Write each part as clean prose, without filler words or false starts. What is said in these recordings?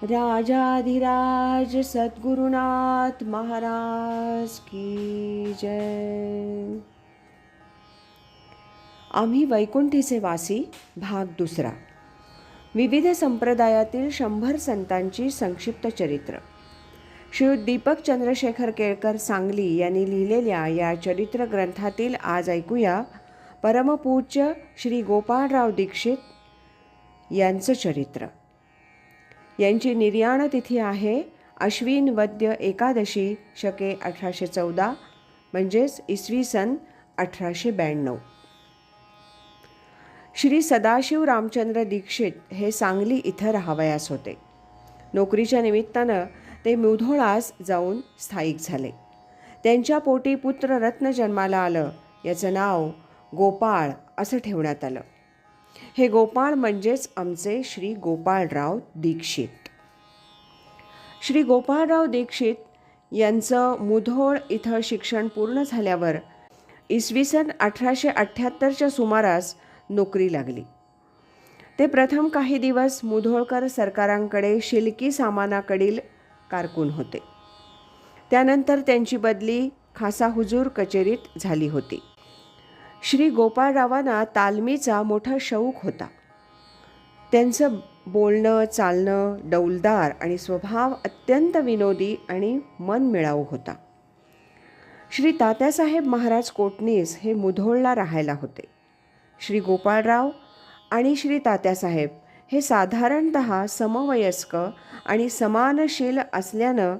राजाधिराज सद्गुरुनाथ महाराज की जय. आम्ही वैकुंठीचे वासी भाग दुसरा. विविध संप्रदायातील 100 संतांची संक्षिप्त चरित्र. श्री दीपक चंद्रशेखर केळकर सांगली यांनी लिहिलेल्या या चरित्र ग्रंथातील आज ऐकूया परमपूज्य श्री गोपाळराव दीक्षित यांचं चरित्र. यांची निर्याण तिथी आहे अश्विन वद्य एकादशी शके 1814 म्हणजेच इसवी सन 1892. श्री सदाशिव रामचंद्र दीक्षित हे सांगली इथं राहावयास होते. नोकरीच्या निमित्तानं ते मुधोळास जाऊन स्थायिक झाले. त्यांच्या पोटी पुत्र रत्न जन्माला आलं. याचं नाव गोपाळ असं ठेवण्यात आलं. हे गोपाळ म्हणजेच आमचे श्री गोपाळराव दीक्षित. श्री गोपाळराव दीक्षित यांचं मुधोळ इथं शिक्षण पूर्ण झाल्यावर इसवी सन 1878च्या सुमारास नोकरी लागली. ते प्रथम काही दिवस मुधोळकर सरकारांकडे शिलकी सामानाकडील कारकून होते. त्यानंतर त्यांची बदली खासा हुजूर कचेरीत झाली होती. श्री गोपाळरावांना तालमीचा मोठा शौक होता. त्यांचं बोलणं चालणं डौलदार आणि स्वभाव अत्यंत विनोदी आणि मनमिळावू होता. श्री तात्यासाहेब महाराज कोटणीस हे मुधोळला राहायला होते. श्री गोपाळराव आणि श्री तात्यासाहेब हे साधारणतः समवयस्क आणि समानशील असल्यानं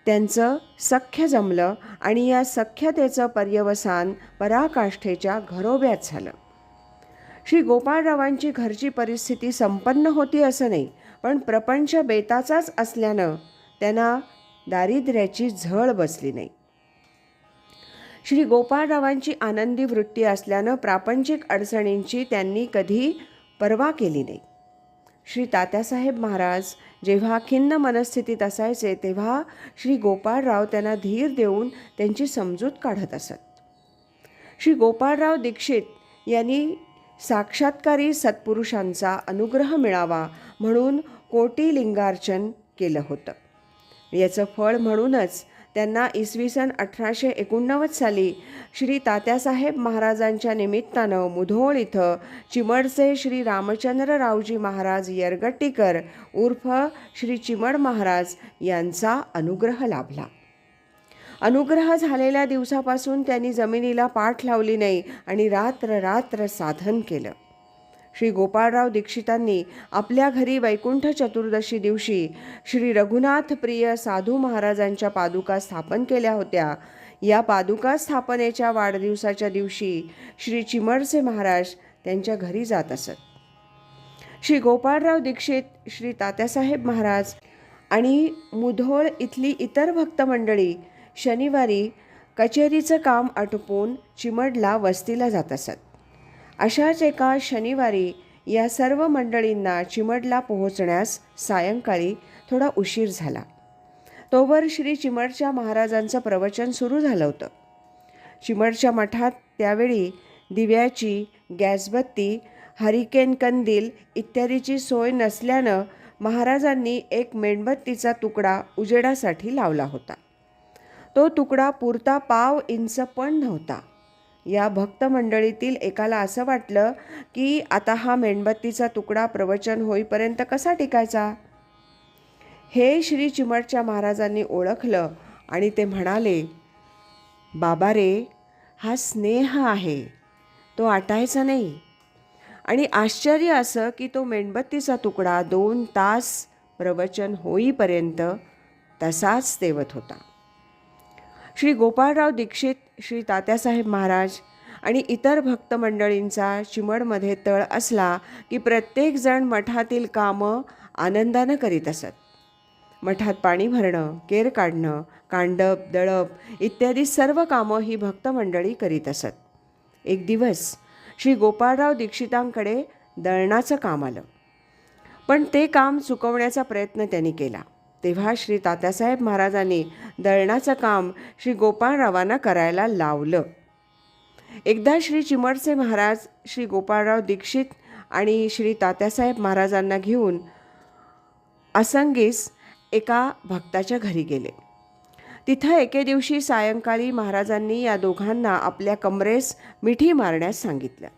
त्यांचं सख्य जमलं आणि या सख्यतेचं पर्यवसान पराकाष्ठेच्या घरोब्यात झालं. श्री गोपाळरावांची घरची परिस्थिती संपन्न होती असं नाही, पण प्रपंच बेताचाच असल्यानं त्यांना दारिद्र्याची झळ बसली नाही. श्री गोपाळरावांची आनंदी वृत्ती असल्यानं प्रापंचिक अडचणींची त्यांनी कधी पर्वा केली नाही. श्री तात्यासाहेब महाराज जेव्हा खिन्न मनस्थितीत असायचे तेव्हा श्री गोपाळराव त्यांना धीर देऊन त्यांची समजूत काढत असत. श्री गोपाळराव दीक्षित यांनी साक्षात्कारी सत्पुरुषांचा अनुग्रह मिळावा म्हणून कोटी लिंगार्चन केलं होतं. याचं फळ म्हणूनच त्यांना इसवी सन 1889 साली श्री तात्यासाहेब महाराजांच्या निमित्तानं मुधोळ इथं चिमडचे श्री रामचंद्ररावजी महाराज यरगट्टीकर उर्फ श्री चिमड महाराज यांचा अनुग्रह लाभला. अनुग्रह झालेल्या दिवसापासून त्यांनी जमिनीला पाठ लावली नाही आणि रात्र रात्र साधन केलं. श्री गोपाळराव दीक्षितांनी आपल्या घरी वैकुंठ चतुर्दशी दिवशी श्री रघुनाथ प्रिय साधू महाराजांच्या पादुका स्थापन केल्या होत्या. या पादुका स्थापनेच्या वाढदिवसाच्या दिवशी श्री चिमडचे महाराज त्यांच्या घरी जात असत. श्री गोपाळराव दीक्षित श्री तात्यासाहेब महाराज आणि मुधोळ इथली इतर भक्त मंडळी शनिवारी कचेरीचं काम आटोपून चिमडला वस्तीला जात असत. अशाच एका शनिवारी या सर्व मंडळींना चिमडला पोहोचण्यास सायंकाळी थोडा उशीर झाला. तोवर श्री चिमडच्या महाराजांचं प्रवचन सुरू झालं होतं. चिमडच्या मठात त्यावेळी दिव्याची, गॅसबत्ती, हरिकेन कंदील इत्यादीची सोय नसल्यानं महाराजांनी एक मेणबत्तीचा तुकडा उजेडासाठी लावला होता. तो तुकडा पुरता पाव इंच पण नव्हता. या भक्त मंडळीतील एकाला असं वाटलं की आता हा मेणबत्तीचा तुकडा प्रवचन होईपर्यंत कसा टिकायचा. हे श्री चिमडच्या महाराजांनी ओळखलं आणि ते म्हणाले, बाबा रे, हा स्नेह आहे, तो आटायचा नाही. आणि आश्चर्य असं की तो मेणबत्तीचा तुकडा 2 तास प्रवचन होईपर्यंत तसाच तेवत होता. श्री गोपाळराव दीक्षित, श्री तात्यासाहेब महाराज आणि इतर भक्त मंडळींचा चिमडमध्ये तळ असला की प्रत्येकजण मठातील कामं आनंदानं करीत असत. मठात पाणी भरणं, केर काढणं, कांडप, दळप इत्यादी सर्व कामं ही भक्त मंडळी करीत असत. एक दिवस श्री गोपाळराव दीक्षितांकडे दळणाचं काम आलं, पण ते काम चुकवण्याचा प्रयत्न त्यांनी केला. तेव्हा श्री तात्यासाहेब महाराजांनी दळणाचं काम श्री गोपाळरावांना करायला लावलं. एकदा श्री चिमडचे महाराज श्री गोपाळराव दीक्षित आणि श्री तात्यासाहेब महाराजांना घेऊन असंगीस एका भक्ताच्या घरी गेले. तिथं एके दिवशी सायंकाळी महाराजांनी या दोघांना आपल्या कमरेस मिठी मारण्यास सांगितलं.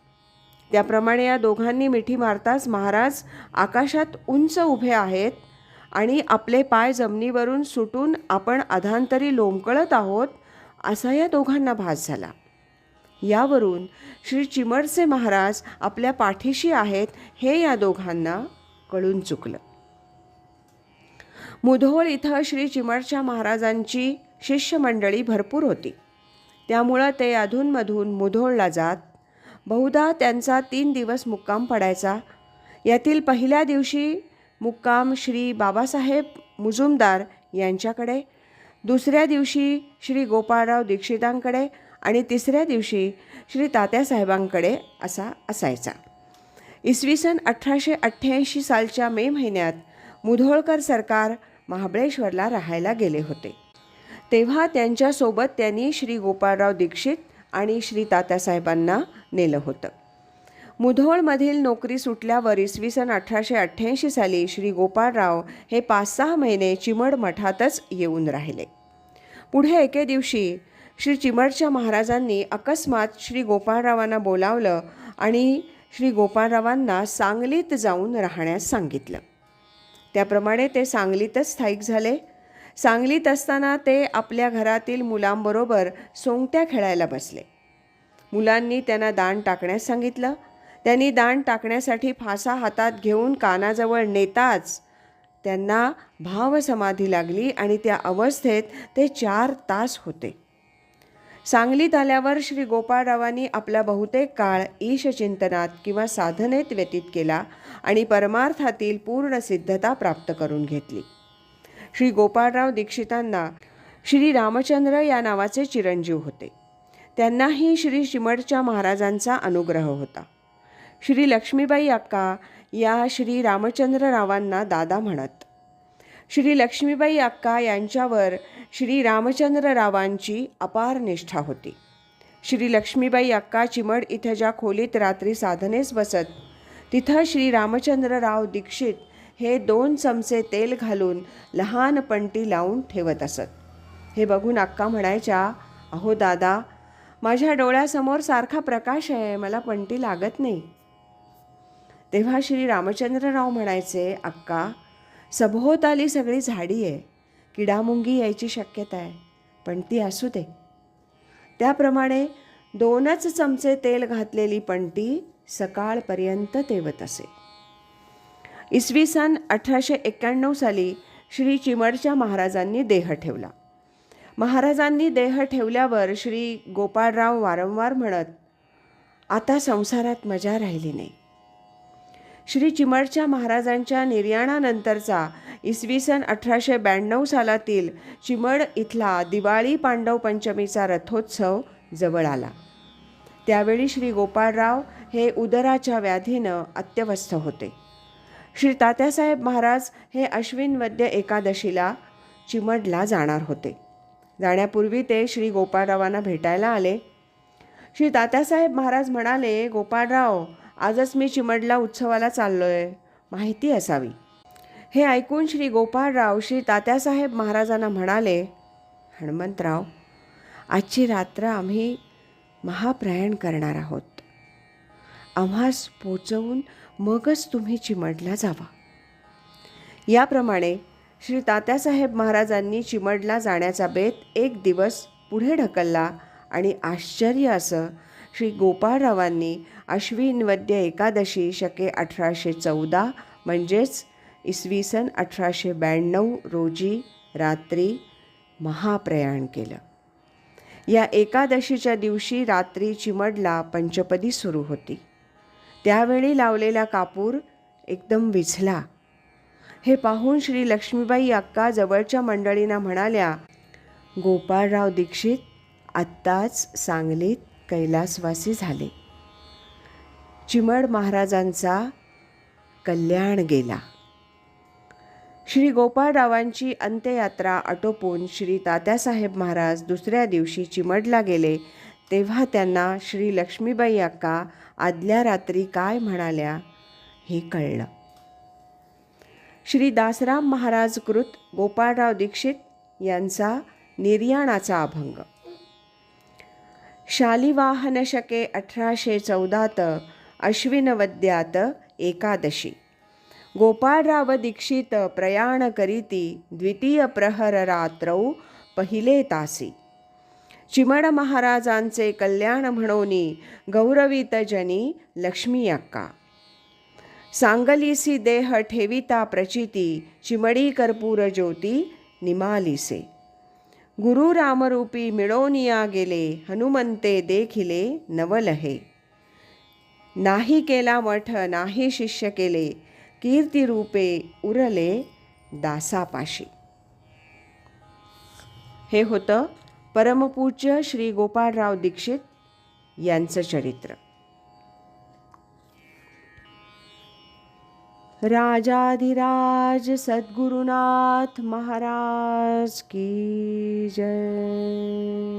त्याप्रमाणे या दोघांनी मिठी मारताच महाराज आकाशात उंच उभे आहेत आणि आपले पाय जमिनीवरून सुटून आपण अधांतरी लोंबकळत आहोत असा या दोघांना भास झाला. यावरून श्री चिमडचे महाराज आपल्या पाठीशी आहेत हे या दोघांना कळून चुकलं. मुधोळ इथं श्री चिमडच्या महाराजांची शिष्यमंडळी भरपूर होती. त्यामुळं ते अधूनमधून मुधोळला जात. बहुधा त्यांचा 3 दिवस मुक्काम पडायचा. यातील पहिल्या दिवशी मुक्काम श्री बाबासाहेब मुजुमदार यांच्याकडे, दुसऱ्या दिवशी श्री गोपाळराव दीक्षितांकडे आणि तिसऱ्या दिवशी श्री तात्यासाहेबांकडे असा असायचा. इसवी सन 1888 सालच्या मे महिन्यात मुधोळकर सरकार महाबळेश्वरला राहायला गेले होते. तेव्हा त्यांच्यासोबत त्यांनी श्री गोपाळराव दीक्षित आणि श्री तात्यासाहेबांना नेलं होतं. मुधोळमधील नोकरी सुटल्यावर इसवी सन 1888 साली श्री गोपाळराव हे 5-6 महिने चिमड मठातच येऊन राहिले. पुढे एके दिवशी श्री चिमडच्या महाराजांनी अकस्मात श्री गोपाळरावांना बोलावलं आणि श्री गोपाळरावांना सांगलीत जाऊन राहण्यास सांगितलं. त्याप्रमाणे ते सांगलीतच स्थायिक झाले. सांगलीत असताना ते आपल्या घरातील मुलांबरोबर सोंगट्या खेळायला बसले. मुलांनी त्यांना दान टाकण्यास सांगितलं. त्यांनी दान टाकण्यासाठी फासा हातात घेऊन कानाजवळ नेताच त्यांना भावसमाधी लागली आणि त्या अवस्थेत ते 4 तास होते. सांगलीत आल्यावर श्री गोपाळरावांनी आपला बहुतेक काळ ईशचिंतनात किंवा साधनेत व्यतीत केला आणि परमार्थातील पूर्ण सिद्धता प्राप्त करून घेतली. श्री गोपाळराव दीक्षितांना श्री रामचंद्र या नावाचे चिरंजीव होते. त्यांनाही श्री चिमडच्या महाराजांचा अनुग्रह होता. श्री लक्ष्मीबाई अक्का या श्री रामचंद्ररावांना दादा म्हणत. श्री लक्ष्मीबाई अक्का यांच्यावर श्री रामचंद्ररावांची अपार निष्ठा होती. श्री लक्ष्मीबाई अक्का चिमड इथं ज्या खोलीत रात्री साधनेस बसत तिथं श्री रामचंद्रराव दीक्षित हे 2 चमचे तेल घालून लहान पंटी लावून ठेवत असत. हे बघून अक्का म्हणायच्या, अहो दादा, माझ्या डोळ्यासमोर सारखा प्रकाश आहे, मला पंटी लागत नाही. तेव्हा श्री रामचंद्रराव म्हणायचे, अक्का, सभोवताली सगळी झाडी आहे, किडामुंगी यायची शक्यता आहे, पंटी असू दे. त्याप्रमाणे 2च चमचे तेल घातलेली पंटी सकाळपर्यंत तेवत असे. इसवी सन 1891 साली श्री चिमडच्या महाराजांनी देह ठेवला. महाराजांनी देह ठेवल्यावर श्री गोपाळराव वारंवार म्हणत, आता संसारात मजा राहिली नाही. श्री चिमडच्या महाराजांच्या निर्याणानंतरचा इसवी सन 1892 सालातील चिमड इथला दिवाळी पांडव पंचमीचा रथोत्सव जवळ आला. त्यावेळी श्री गोपाळराव हे उदराच्या व्याधीनं अत्यवस्थ होते. श्री तात्यासाहेब महाराज हे अश्विन वद्य एकादशीला चिमडला जाणार होते. जाण्यापूर्वी ते श्री गोपाळरावांना भेटायला आले. श्री तात्यासाहेब महाराज म्हणाले, गोपाळराव, आजच मी चिमडला उत्सवाला चाललोय, माहिती असावी. हे ऐकून श्री गोपाळराव श्री तात्यासाहेब महाराजांना म्हणाले, हनुमंतराव, आजची रात्र आम्ही महाप्रयाण करणार आहोत. आम्हास पोचवून मगच तुम्ही चिमडला जावा. याप्रमाणे श्री तात्यासाहेब महाराजांनी चिमडला जाण्याचा बेत 1 दिवस पुढे ढकलला आणि आश्चर्य असं श्री गोपाळरावांनी अश्विन वद्य एकादशी शके 1814 म्हणजेच इसवी सन 1892 रोजी रात्री महाप्रयाण केलं. या एकादशीच्या दिवशी रात्री चिमडला पंचपदी सुरू होती. त्यावेळी लावलेला कापूर एकदम विझला. हे पाहून श्री लक्ष्मीबाई अक्का जवळच्या मंडळींना म्हणाल्या, गोपाळराव दीक्षित आत्ताच सांगलीत कैलासवासी झाले. चिमड महाराजांचा कल्याण गेला. श्री गोपाळरावांची अंत्ययात्रा आटोपून श्री तात्यासाहेब महाराज दुसऱ्या दिवशी चिमडला गेले. तेव्हा त्यांना श्री लक्ष्मीबाई अक्का आदल्या रात्री काय म्हणाल्या हे कळलं. श्री दासराम महाराज कृत गोपाळराव दीक्षित यांचा निर्याणाचा अभंग. शालिवाहन शके 1814 अश्विनवद्यात एकादशी. गोपाळराव दीक्षित प्रयाण करीती द्वितीय प्रहर रात्रौ पहिले तासी. चिमण महाराजांचे कल्याण म्हणोनी गौरवित जनी लक्ष्मी अक्का. सांगलीसी देह ठेविता प्रचिती चिमडी कर्पूर ज्योती निमालिसे. गुरु रामरूपी मिळोनिया गेले हनुमंते देखिले नवलहे. नाही केला मठ नाही शिष्य केले कीर्तिरूपे उरले दासापाशी. हे होतं परमपूज्य श्री गोपाळराव दीक्षित यांचं चरित्र. राजाधिराज सद्गुरुनाथ महाराज की जय.